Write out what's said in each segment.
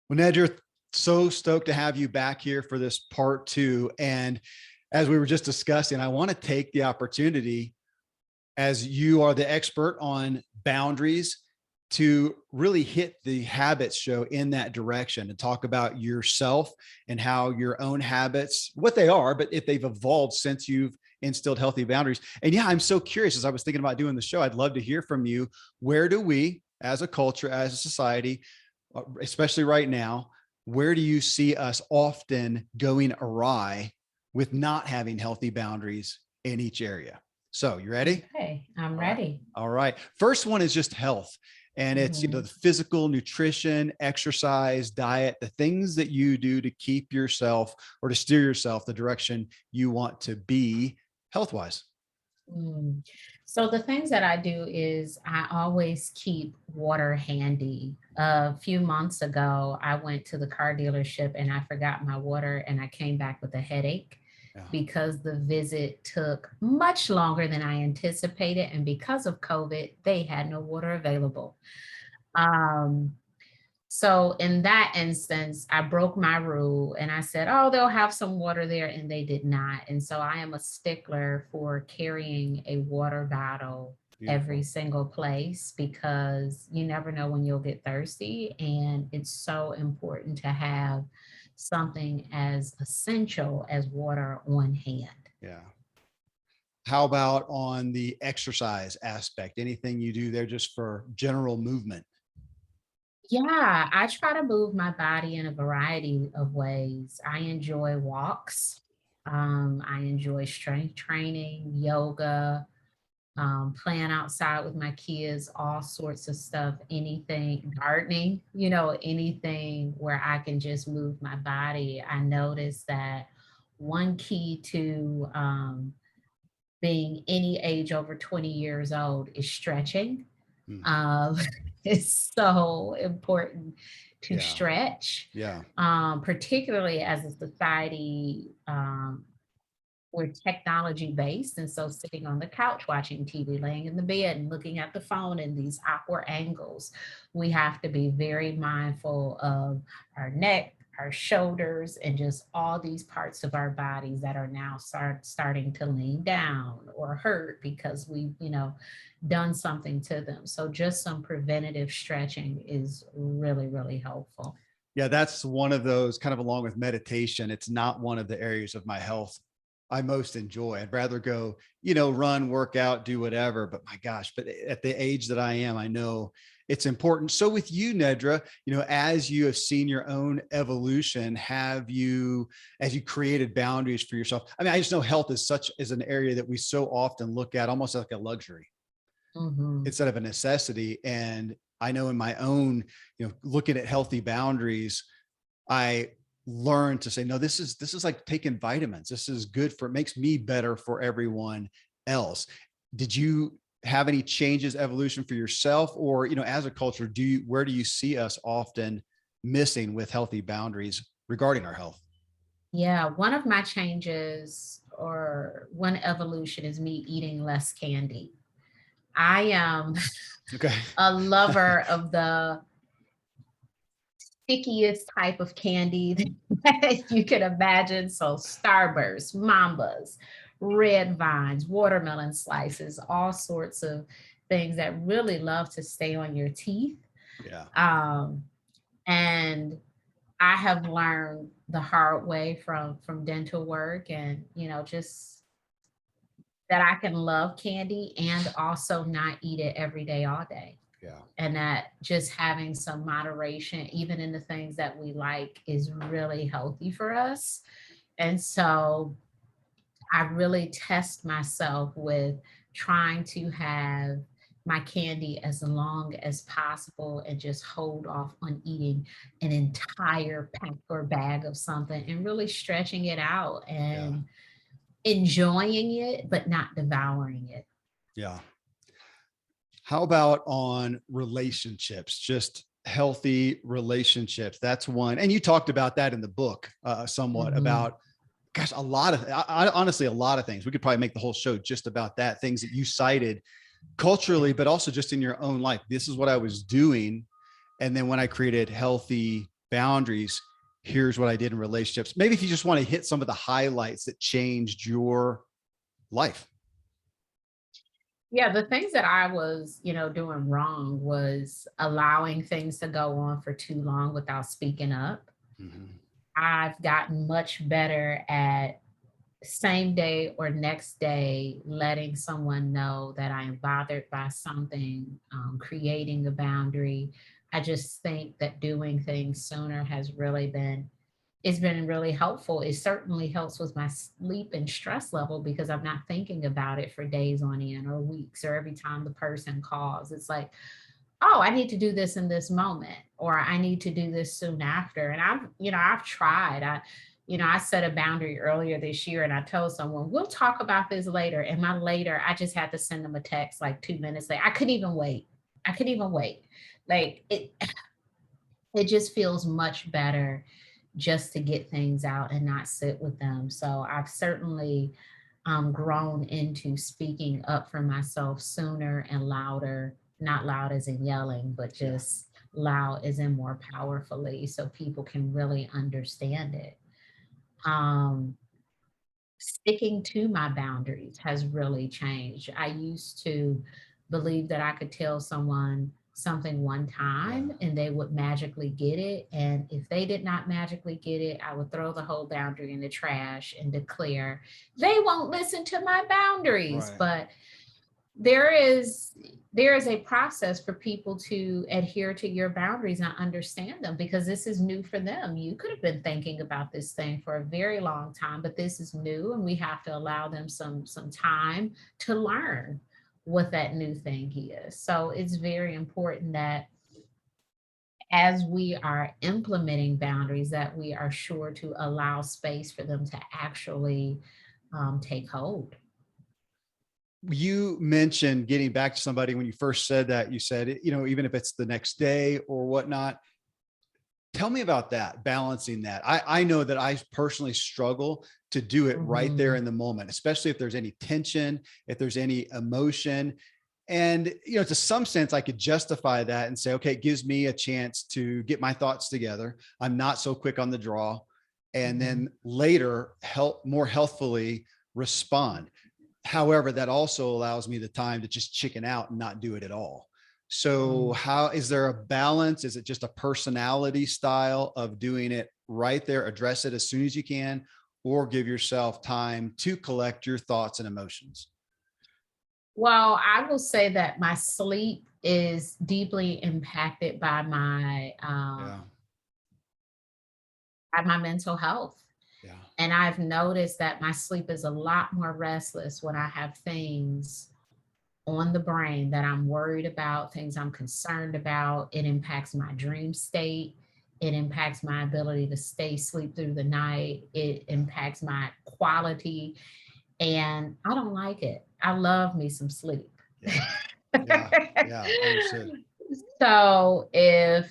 Well, Nedra, so stoked to have you back here for this part two. And as we were just discussing, I want to take the opportunity, as you are the expert on boundaries, to really hit the habits show in that direction and talk about yourself and how your own habits, what they are, but if they've evolved since you've instilled healthy boundaries. And yeah, I'm so curious, as I was thinking about doing the show, I'd love to hear from you. Where do we as a culture, as a society, especially right now, where do you see us often going awry with not having healthy boundaries in each area? So you ready? Okay, I'm All right. ready. All right. First one is just health. And it's, Mhm. the physical, nutrition, exercise, diet, the things that you do to keep yourself or to steer yourself the direction you want to be health wise. Mm. So the things that I do is I always keep water handy. A few months ago, I went to the car dealership and I forgot my water and I came back with a headache Yeah. because the visit took much longer than I anticipated. And because of COVID, they had no water available. Um, So in that instance, I broke my rule and I said, "Oh, they'll have some water there," and they did not. And so I am a stickler for carrying a water bottle every Beautiful. single place because you never know when you'll get thirsty. And it's so important to have something as essential as water on hand. Yeah. How about on the exercise aspect? Anything you do there just for general movement? Yeah, I try to move my body in a variety of ways. I enjoy walks. I enjoy strength training, yoga, playing outside with my kids, all sorts of stuff, anything, gardening, anything where I can just move my body. I noticed that one key to being any age over 20 years old is stretching. Hmm. um, it's so important to Yeah. stretch, Yeah. particularly as a society we're technology based. And so sitting on the couch watching TV, laying in the bed and looking at the phone in these awkward angles, we have to be very mindful of our neck, our shoulders, and just all these parts of our bodies that are now starting to lean down or hurt because we've, done something to them. So just some preventative stretching is really, really helpful. Yeah, that's one of those, kind of along with meditation. It's not one of the areas of my health I most enjoy. I'd rather go, run, work out, do whatever. But my gosh, but at the age that I am, I know it's important. So with you, Nedra, as you have seen your own evolution, have you, as you created boundaries for yourself? I mean, I just know health is an area that we so often look at almost like a luxury Hmm. instead of a necessity. And I know in my own, looking at healthy boundaries, I learned to say, no, this is like taking vitamins. This is good for, it makes me better for everyone else. Did you have any changes, evolution for yourself, or, as a culture, where do you see us often missing with healthy boundaries regarding our health? Yeah, one of my changes or one evolution is me eating less candy. I am Okay. a lover of the stickiest type of candy that you can imagine. So, Starburst, Mambas, red vines, watermelon slices, all sorts of things that really love to stay on your teeth. Yeah. Um, and I have learned the hard way from dental work and just that I can love candy and also not eat it every day, all day. Yeah. And that just having some moderation, even in the things that we like, is really healthy for us. And so I really test myself with trying to have my candy as long as possible and just hold off on eating an entire pack or bag of something and really stretching it out Yeah. and enjoying it, but not devouring it. Yeah. How about on relationships, just healthy relationships? That's one. And you talked about that in the book somewhat Mhm. about, gosh, a lot of, honestly, a lot of things. We could probably make the whole show just about that, things that you cited culturally, but also just in your own life. This is what I was doing. And then when I created healthy boundaries, here's what I did in relationships. Maybe if you just want to hit some of the highlights that changed your life. Yeah, the things that I was, doing wrong was allowing things to go on for too long without speaking up. Mhm. I've gotten much better at same day or next day letting someone know that I am bothered by something, creating a boundary. I just think that doing things sooner has really been it's been really helpful. It certainly helps with my sleep and stress level because I'm not thinking about it for days on end or weeks or every time the person calls. It's like, oh, I need to do this in this moment, or I need to do this soon after. And I've tried. I set a boundary earlier this year and I told someone, we'll talk about this later. And my later, I just had to send them a text like 2 minutes later. I couldn't even wait. I couldn't even wait. Like it just feels much better just to get things out and not sit with them. So I've certainly grown into speaking up for myself sooner and louder, not loud as in yelling, but Yeah. just loud as in more powerfully so people can really understand it. Um, Sticking to my boundaries has really changed. I used to believe that I could tell someone something one Yeah. time and they would magically get it. And if they did not magically get it, I would throw the whole boundary in the trash and declare they won't listen to my boundaries. Right. But there is a process for people to adhere to your boundaries and understand them because this is new for them. You could have been thinking about this thing for a very long time, but this is new and we have to allow them some time to learn what that new thing is. So it's very important that as we are implementing boundaries that we are sure to allow space for them to actually take hold. You mentioned getting back to somebody when you first said that. You said, even if it's the next day or whatnot. Tell me about that, balancing that. I know that I personally struggle to do it right there Mhm. in the moment, especially if there's any tension, if there's any emotion. And, to some sense, I could justify that and say, okay, it gives me a chance to get my thoughts together. I'm not so quick on the draw. And Mhm. then later help more healthfully respond. However, that also allows me the time to just chicken out and not do it at all. So Mhm. how is there a balance? Is it just a personality style of doing it right there, address it as soon as you can, or give yourself time to collect your thoughts and emotions? Well, I will say that my sleep is deeply impacted Yeah. by my mental health. Yeah. And I've noticed that my sleep is a lot more restless when I have things on the brain that I'm worried about, things I'm concerned about. It impacts my dream state. It impacts my ability to stay asleep through the night. It Yeah. impacts my quality. And I don't like it. I love me some sleep. Yeah. Yeah. Yeah. Understood. So if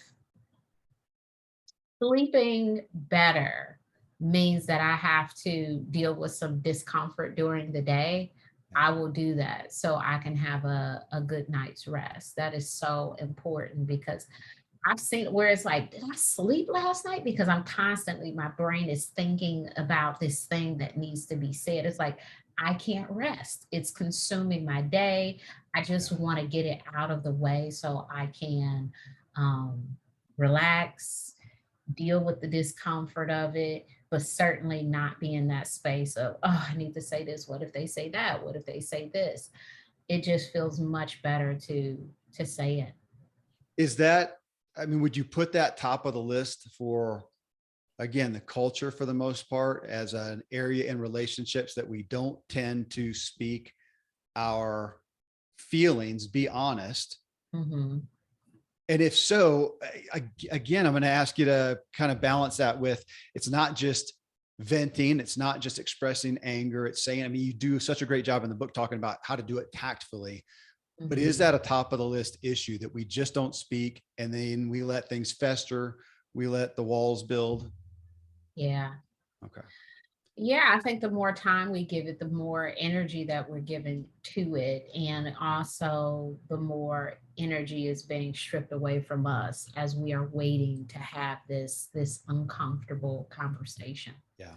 sleeping better means that I have to deal with some discomfort during the day, Yeah. I will do that so I can have a good night's rest. That is so important because I've seen where it's like, did I sleep last night? Because I'm constantly, my brain is thinking about this thing that needs to be said. It's like, I can't rest. It's consuming my day. I just Yeah. want to get it out of the way so I can um, relax, deal with the discomfort of it, but certainly not be in that space of, oh, I need to say this. What if they say that? What if they say this? It just feels much better to say it. Is that, I mean, would you put that top of the list for, again, the culture for the most part as an area in relationships that we don't tend to speak our feelings, be honest? Mhm. And if so, again, I'm going to ask you to kind of balance that with, it's not just venting, it's not just expressing anger, it's saying, I mean, you do such a great job in the book talking about how to do it tactfully, but is Mhm. that a top of the list issue that we just don't speak and then we let things fester, we let the walls build? Yeah. Okay. Yeah, I think the more time we give it, the more energy that we're giving to it. And also the more energy is being stripped away from us as we are waiting to have this uncomfortable conversation. Yeah.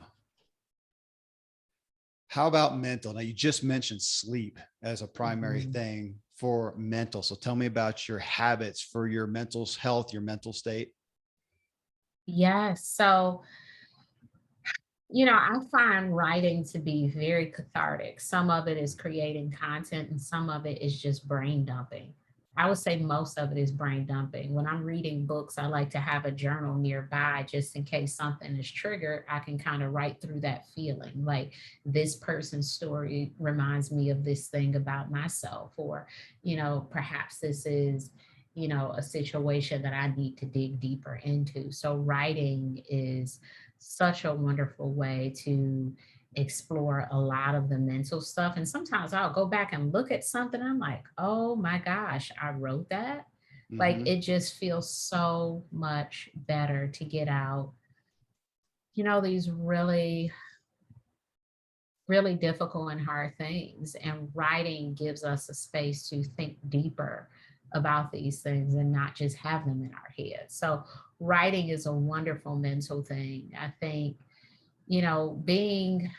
How about mental? Now, you just mentioned sleep as a primary Mhm. thing for mental. So tell me about your habits for your mental health, your mental state. Yes. So I find writing to be very cathartic. Some of it is creating content, and some of it is just brain dumping. I would say most of it is brain dumping. When I'm reading books, I like to have a journal nearby just in case something is triggered. I can kind of write through that feeling. Like this person's story reminds me of this thing about myself, or, perhaps this is a situation that I need to dig deeper into. So, writing is such a wonderful way to explore a lot of the mental stuff. And sometimes I'll go back and look at something. I'm like, oh my gosh, I wrote that. Like Hmm. it just feels so much better to get out, these really, really difficult and hard things. And writing gives us a space to think deeper about these things and not just have them in our heads. So, writing is a wonderful mental thing. I think being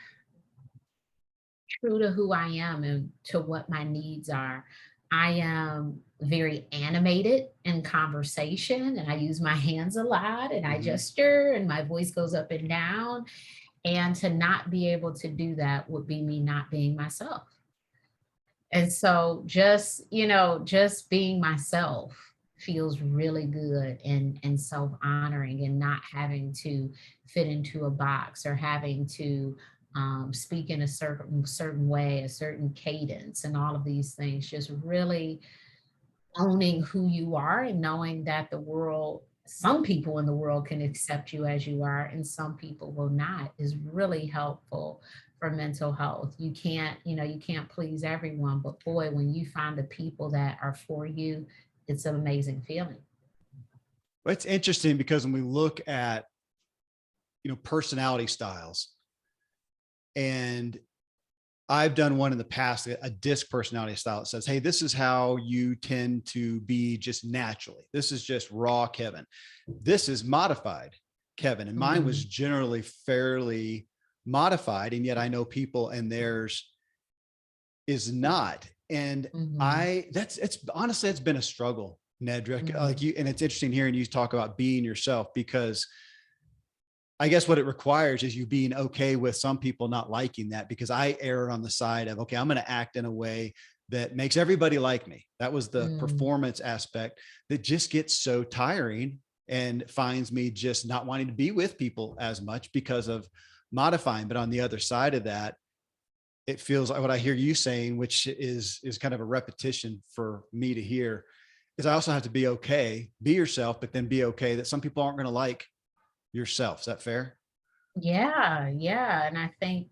true to who I am and to what my needs are. I am very animated in conversation and I use my hands a lot and I Hmm. gesture and my voice goes up and down. And to not be able to do that would be me not being myself. And so just being myself feels really good and self-honoring and not having to fit into a box or having to speak in a certain way, a certain cadence, and all of these things. Just really owning who you are and knowing that some people in the world can accept you as you are and some people will not is really helpful for mental health. You can't please everyone, but boy, when you find the people that are for you, it's an amazing feeling. But it's interesting because when we look at, personality styles, and I've done one in the past, a disc personality style that says, hey, this is how you tend to be just naturally. This is just raw Kevin. This is modified Kevin. And mine was Mm, generally fairly modified. And yet I know people and theirs is not. And mhm, it's honestly, it's been a struggle, Nedra, like mhm, you. And it's interesting hearing you talk about being yourself, because I guess what it requires is you being okay with some people not liking that, because I err on the side of, okay, I'm going to act in a way that makes everybody like me. That was the mm. performance aspect that just gets so tiring and finds me just not wanting to be with people as much because of modifying. But on the other side of that, it feels like what I hear you saying, which is kind of a repetition for me to hear, is I also have to be okay, be yourself, but then be okay that some people aren't going to like yourself. Is that fair? Yeah, yeah. And I think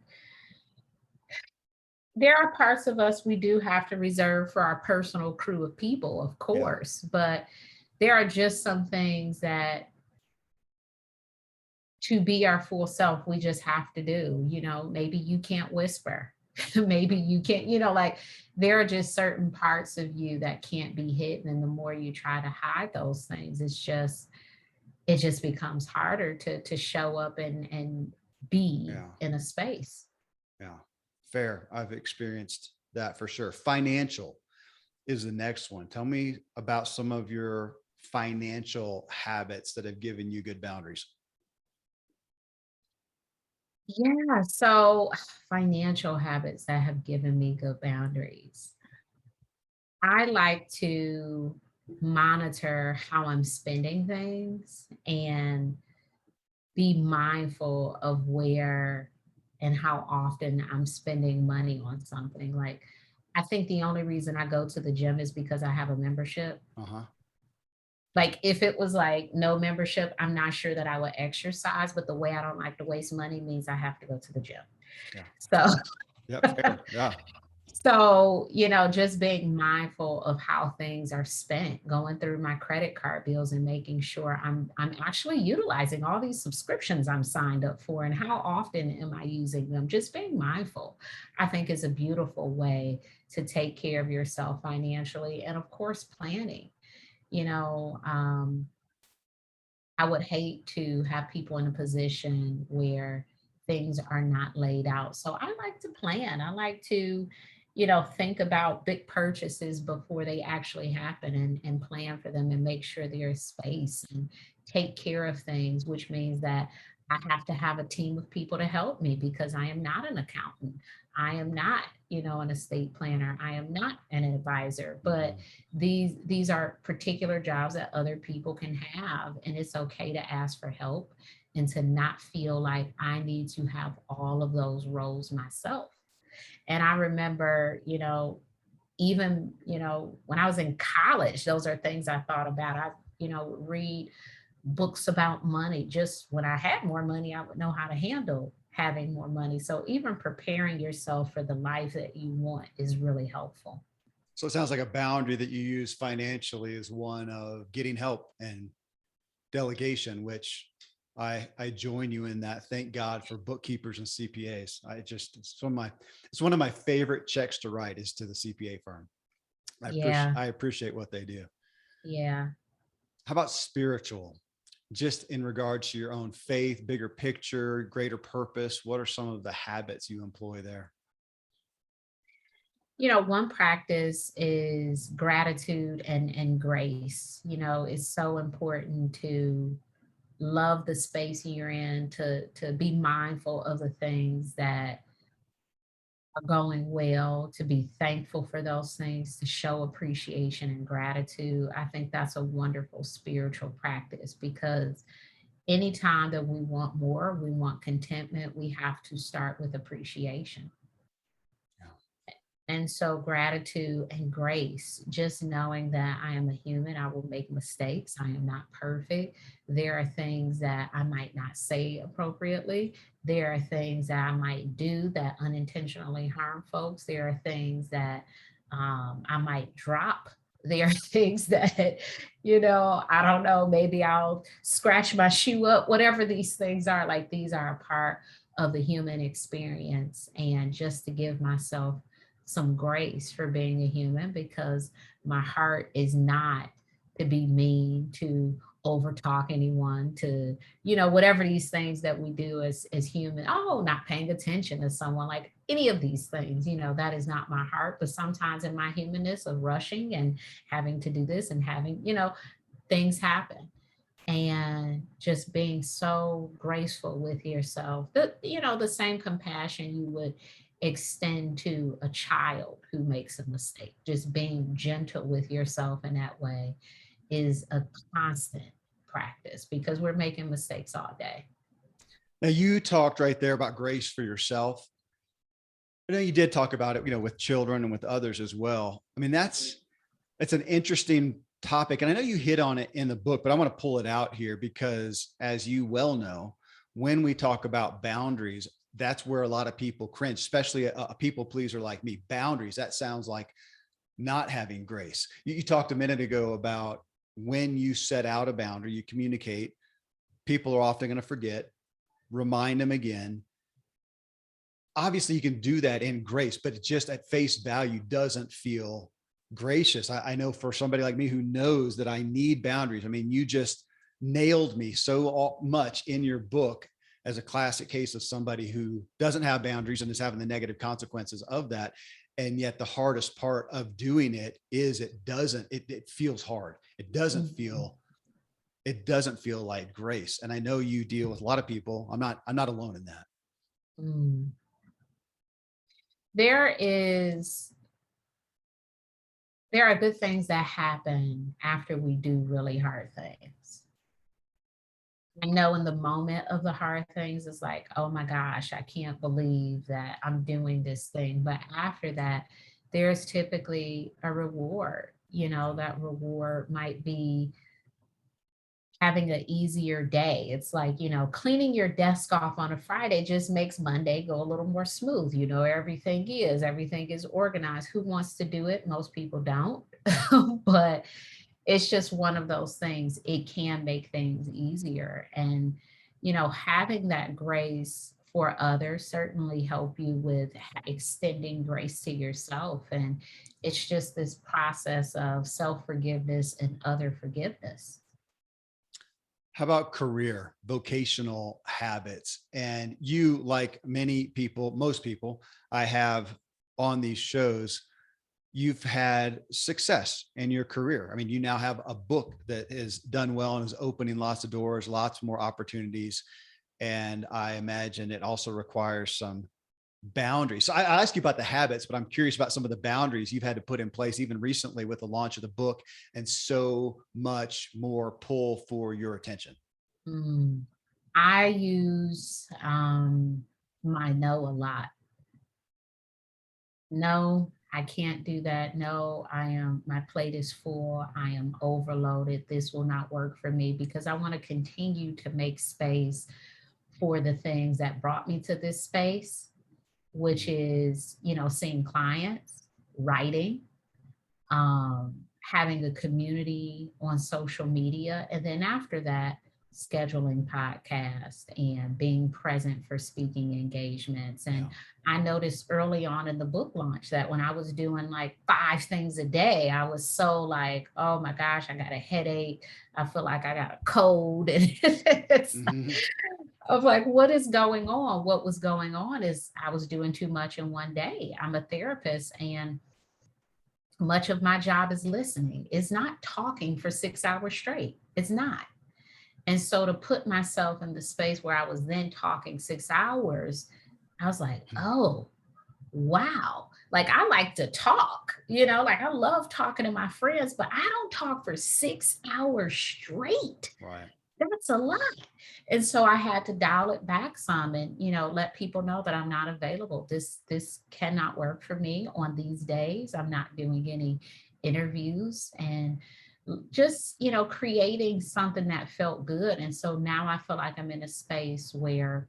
there are parts of us we do have to reserve for our personal crew of people, of Yeah. course, but there are just some things that to be our full self, we just have to do. Maybe you can't whisper. Maybe you can't, like there are just certain parts of you that can't be hidden. And the more you try to hide those things, it just becomes harder to show up and be Yeah. in a space. Yeah. Fair. I've experienced that for sure. Financial is the next one. Tell me about some of your financial habits that have given you good boundaries. Yeah. So financial habits that have given me good boundaries. I like to monitor how I'm spending things and be mindful of where and how often I'm spending money on something. Like, I think the only reason I go to the gym is because I have a membership. Uh huh. Like, if it was like no membership, I'm not sure that I would exercise, but the way I don't like to waste money means I have to go to the gym. Yeah. So, Yeah. Fair. Yeah. So, just being mindful of how things are spent, going through my credit card bills and making sure I'm actually utilizing all these subscriptions I'm signed up for and how often am I using them? Just being mindful, I think is a beautiful way to take care of yourself financially. And of course, planning. You know, um, I would hate to have people in a position where things are not laid out. So I like to plan. I like to, think about big purchases before they actually happen and plan for them and make sure there's space and take care of things, which means that I have to have a team of people to help me because I am not an accountant. I am not, an estate planner. I am not an advisor, but Mhm. these are particular jobs that other people can have, and it's okay to ask for help and to not feel like I need to have all of those roles myself. And I remember, even, when I was in college, those are things I thought about. I, would read books about money. Just when I had more money, I would know how to handle having more money. So even preparing yourself for the life that you want is really helpful. So it sounds like a boundary that you use financially is one of getting help and delegation, which I join you in that. Thank God for bookkeepers and CPAs. It's one of my favorite checks to write is to the CPA firm. Yeah. I appreciate what they do. Yeah. How about spiritual? Just in regards to your own faith, bigger picture, greater purpose, what are some of the habits you employ there? One practice is gratitude and grace. It's so important to love the space you're in, to be mindful of the things that are going well, to be thankful for those things, to show appreciation and gratitude. I think that's a wonderful spiritual practice because anytime that we want more, we want contentment, we have to start with appreciation. Yeah. And so gratitude and grace, just knowing that I am a human, I will make mistakes. I am not perfect. There are things that I might not say appropriately. There are things that I might do that unintentionally harm folks. There are things that I might drop. There are things that, I don't know, maybe I'll scratch my shoe up, whatever these things are. Like these are a part of the human experience. And just to give myself some grace for being a human because my heart is not to be mean, to overtalk anyone, to, whatever these things that we do as human. Oh, not paying attention to someone, like any of these things, that is not my heart. But sometimes in my humanness of rushing and having to do this and having, things happen, and just being so graceful with yourself, the same compassion you would extend to a child who makes a mistake. Just being gentle with yourself in that way is a constant practice because we're making mistakes all day. Now you talked right there about grace for yourself. I know you did talk about it, with children and with others as well. I mean, that's an interesting topic. And I know you hit on it in the book, but I want to pull it out here because as you well know, when we talk about boundaries, that's where a lot of people cringe, especially a people pleaser like me. Boundaries, that sounds like not having grace. You talked a minute ago about when you set out a boundary, you communicate, people are often going to forget, remind them again. Obviously you can do that in grace, but it just at face value doesn't feel gracious. I know for somebody like me who knows that I need boundaries. I mean, you just nailed me so much in your book as a classic case of somebody who doesn't have boundaries and is having the negative consequences of that. And yet the hardest part of doing it is it feels hard. Mhm. It doesn't feel like grace. And I know you deal with a lot of people. I'm not alone in that. Mm. There is there are good things that happen after we do really hard things. I know in the moment of the hard things, it's like, oh my gosh, I can't believe that I'm doing this thing. But after that, there's typically a reward. That reward might be having an easier day. It's like, cleaning your desk off on a Friday just makes Monday go a little more smooth. Everything is organized. Who wants to do it? Most people don't. But it's just one of those things. It can make things easier. And, having that grace for others certainly help you with extending grace to yourself. And it's just this process of self-forgiveness and other forgiveness. How about career, vocational habits? And you, like many people, most people I have on these shows, you've had success in your career. I mean, you now have a book that is done well and is opening lots of doors, lots more opportunities. And I imagine it also requires some boundaries. So I ask you about the habits, but I'm curious about some of the boundaries you've had to put in place, even recently with the launch of the book and so much more pull for your attention. Mm. I use my no a lot. No, I can't do that. No, my plate is full. I am overloaded. This will not work for me, because I want to continue to make space for the things that brought me to this space, which is, seeing clients, writing, having a community on social media. And then after that, scheduling podcasts and being present for speaking engagements. And Yeah. I noticed early on in the book launch that when I was doing like 5 things a day, I was so like, oh my gosh, I got a headache. I feel like I got a cold. And it's Mhm. of like, what is going on? What was going on is I was doing too much in one day. I'm a therapist, and much of my job is listening. It's not talking for 6 hours straight. It's not. And so to put myself in the space where I was then talking 6 hours, I was like, oh, wow. Like I like to talk, like I love talking to my friends, but I don't talk for 6 hours straight. Right. That's a lot. And so I had to dial it back some and, let people know that I'm not available. This cannot work for me on these days. I'm not doing any interviews, and just, creating something that felt good. And so now I feel like I'm in a space where,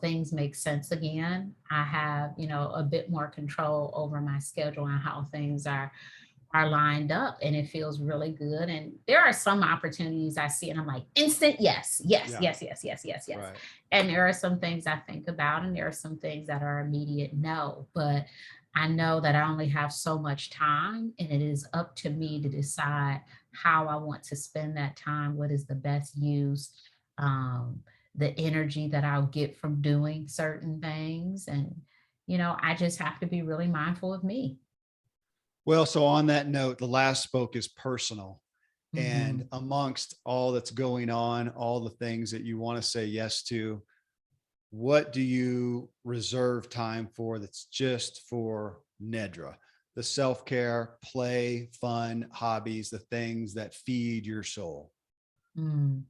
things make sense again. I have, a bit more control over my schedule and how things are lined up, and it feels really good. And there are some opportunities I see and I'm like, instant yes, yes, Yeah. yes, yes, yes, yes, yes. Right. And there are some things I think about, and there are some things that are immediate no. But I know that I only have so much time, and it is up to me to decide how I want to spend that time, what is the best use, um, the energy that I'll get from doing certain things. And, I just have to be really mindful of me. Well, so on that note, the last spoke is personal. And Mhm. amongst all that's going on, all the things that you want to say yes to, what do you reserve time for that's just for Nedra? The self care, play, fun, hobbies, the things that feed your soul. Mm.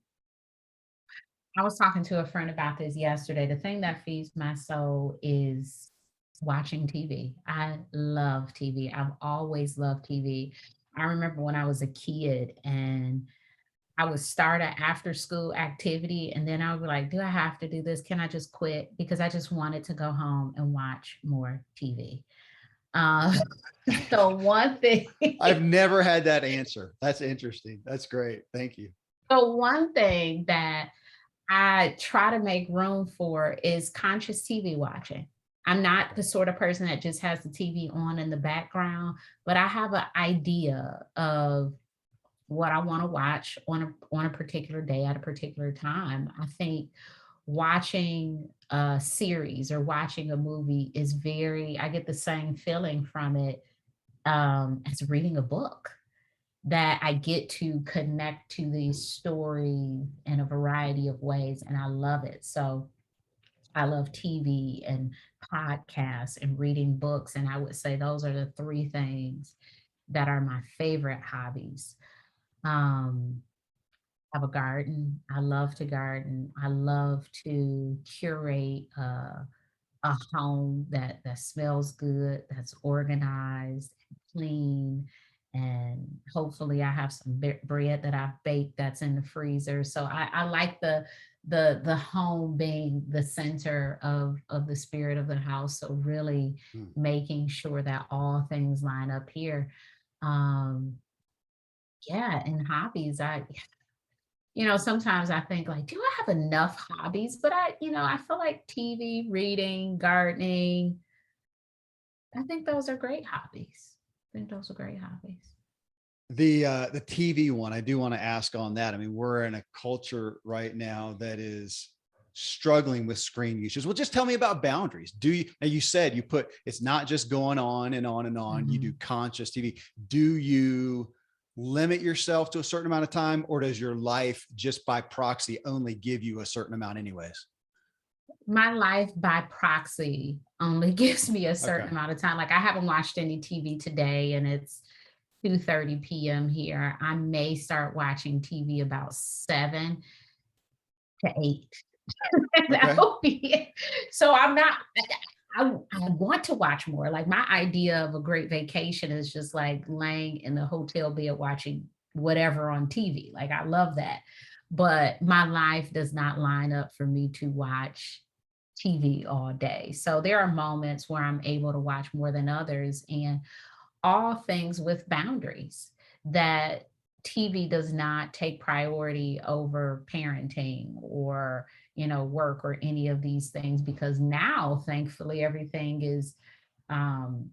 I was talking to a friend about this yesterday. The thing that feeds my soul is watching TV. I love TV. I've always loved TV. I remember when I was a kid and I would start an after school activity, and then I would be like, do I have to do this? Can I just quit? Because I just wanted to go home and watch more TV. Uh, so one thing, I've never had that answer. That's interesting. That's great. Thank you. so one thing that I try to make room for is conscious TV watching. I'm not the sort of person that just has the TV on in the background, but I have an idea of what I want to watch on a particular day at a particular time. I think watching a series or watching a movie is I get the same feeling from it as reading a book, that I get to connect to these stories in a variety of ways, and I love it. So I love TV and podcasts and reading books, and I would say those are the three things that are my favorite hobbies. Um, I have a garden. I love to garden. I love to curate a home that smells good, that's organized, clean, and hopefully I have some bread that I've baked that's in the freezer. So I like the home being the center of the spirit of the house. So really Mm. making sure that all things line up here. Um, yeah, and hobbies, sometimes I think like, do I have enough hobbies? But I feel like TV, reading, gardening, I think those are great hobbies. I think those are great hobbies. The TV one, I do want to ask on that. I mean, we're in a culture right now that is struggling with screen usage. Well, just tell me about boundaries. Do you, and you said you put, it's not just going on and on and on. You do Mhm. conscious TV. Do you limit yourself to a certain amount of time, or does your life just by proxy only give you a certain amount anyways? My life by proxy only gives me a Okay. certain amount of time. Like I haven't watched any TV today and it's 2:30 p.m. here. I may start watching TV about 7 to 8. Okay. That'll be it. So I'm not I want to watch more. Like my idea of a great vacation is just like laying in the hotel bed watching whatever on TV. Like I love that. But my life does not line up for me to watch TV all day. So there are moments where I'm able to watch more than others, and all things with boundaries, that TV does not take priority over parenting or, work or any of these things, because now thankfully everything is um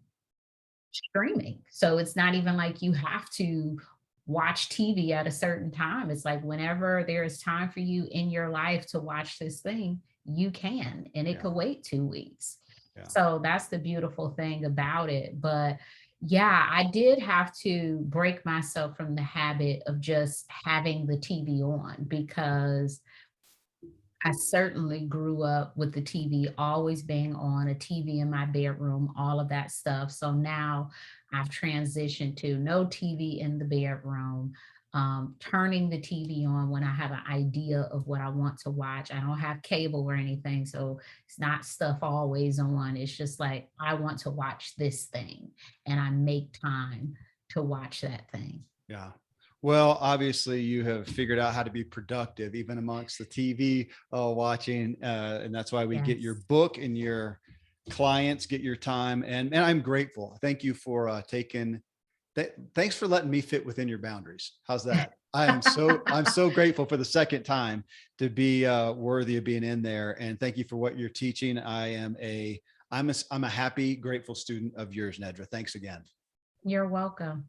streaming. So it's not even like you have to watch TV at a certain time. It's like whenever there is time for you in your life to watch this thing, you can, and it Yeah. could wait 2 weeks. Yeah. So that's the beautiful thing about it. But yeah, I did have to break myself from the habit of just having the TV on, because I certainly grew up with the TV always being on, a TV in my bedroom, all of that stuff. So now I've transitioned to no TV in the bedroom, turning the TV on when I have an idea of what I want to watch. I don't have cable or anything, so it's not stuff always on. It's just like, I want to watch this thing, and I make time to watch that thing. Yeah. Well, obviously, you have figured out how to be productive even amongst the TV watching, and that's why we get your Yes. book and your clients get your time. And I'm grateful. Thank you for taking that. Thanks for letting me fit within your boundaries. How's that? I'm so grateful for the second time to be worthy of being in there. And thank you for what you're teaching. I'm a happy, grateful student of yours, Nedra. Thanks again. You're welcome.